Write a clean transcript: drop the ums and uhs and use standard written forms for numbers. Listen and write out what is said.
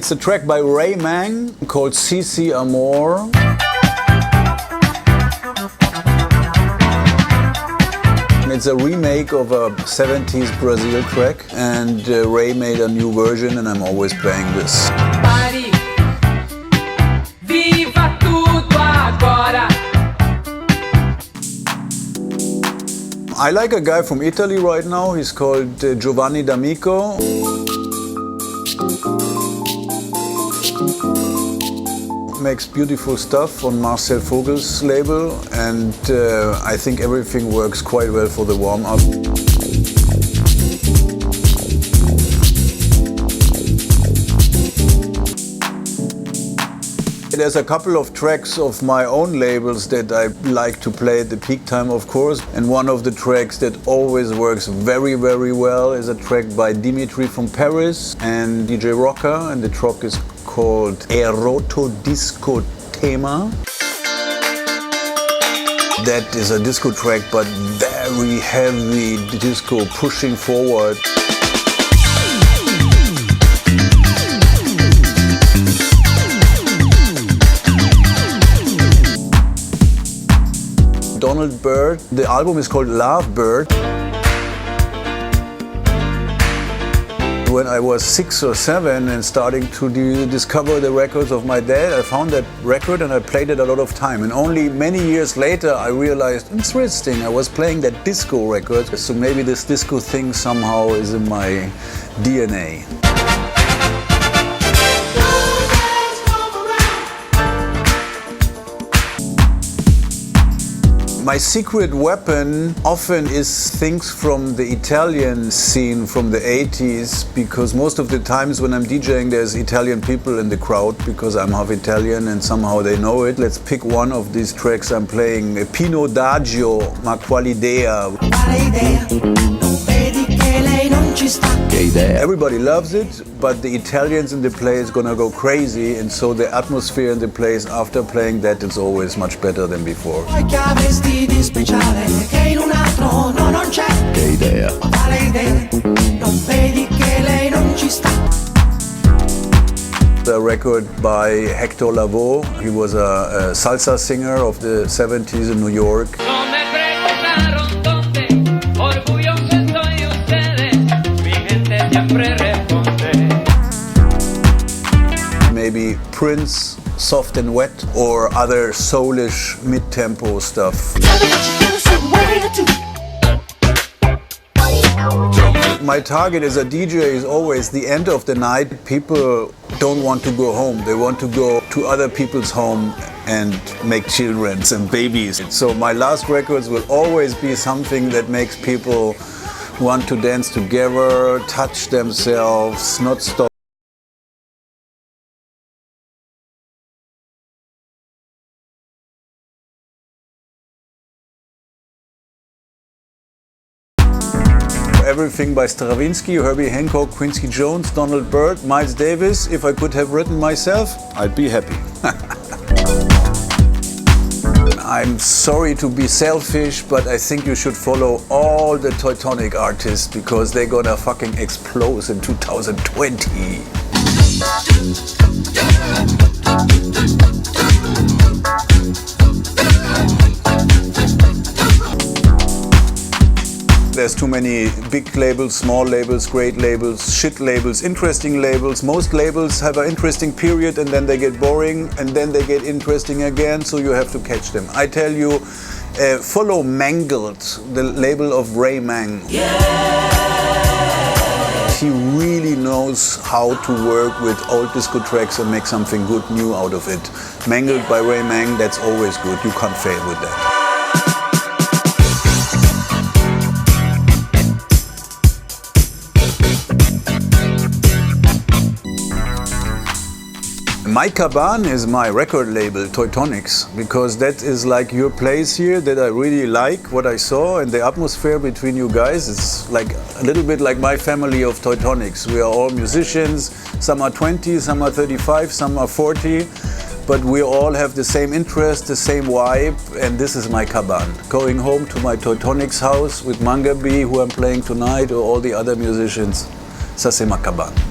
It's a track by Ray Mang called CC Amor. It's a remake of a 70s Brazil track, and Ray made a new version, and I'm always playing this. Pare, viva tudo agora. I like a guy from Italy right now. He's called Giovanni D'Amico. Makes beautiful stuff on Marcel Vogel's label, and I think everything works quite well for the warm-up. There's a couple of tracks of my own labels that I like to play at the peak time, of course. And one of the tracks that always works very, very well is a track by Dimitri from Paris and DJ Rocker, and the track is called Eroto Disco Tema. That is a disco track, but very heavy disco, pushing forward. Donald Byrd. The album is called Love Bird. When I was 6 or 7 and starting to discover the records of my dad, I found that record and I played it a lot of time. And only many years later I realized, interesting, I was playing that disco record. So maybe this disco thing somehow is in my DNA. My secret weapon often is things from the Italian scene from the 80s, because most of the times when I'm DJing there's Italian people in the crowd because I'm half Italian and somehow they know it. Let's pick one of these tracks I'm playing, Pino Daggio, Ma quale idea. Everybody loves it, but the Italians in the place gonna go crazy, and so the atmosphere in the place after playing that is always much better than before. A record by Hector Lavoe. He was a salsa singer of the 70s in New York. Maybe Prince, Soft and Wet, or other soulish mid-tempo stuff. My target as a DJ is always the end of the night. People don't want to go home. They want to go to other people's home and make children and babies. So my last records will always be something that makes people want to dance together, touch themselves, not stop. Everything by Stravinsky, Herbie Hancock, Quincy Jones, Donald Byrd, Miles Davis. If I could have written myself, I'd be happy. I'm sorry to be selfish, but I think you should follow all the Toy Tonic artists because they're gonna fucking explode in 2020. There's too many big labels, small labels, great labels, shit labels, interesting labels. Most labels have an interesting period and then they get boring and then they get interesting again, so you have to catch them. I tell you, follow Mangled, the label of Ray Mang. Yeah. He really knows how to work with old disco tracks and make something good new out of it. Mangled by Ray Mang, that's always good. You can't fail with that. My Cabane is my record label, Toy Tonics, because that is like your place here that I really like what I saw, and the atmosphere between you guys is like a little bit like my family of Toy Tonics. We are all musicians, some are 20, some are 35, some are 40, but we all have the same interest, the same vibe, and this is my Cabane. Going home to my Toy Tonics house with Mangabe, who I'm playing tonight, or all the other musicians, ça c'est ma Cabane.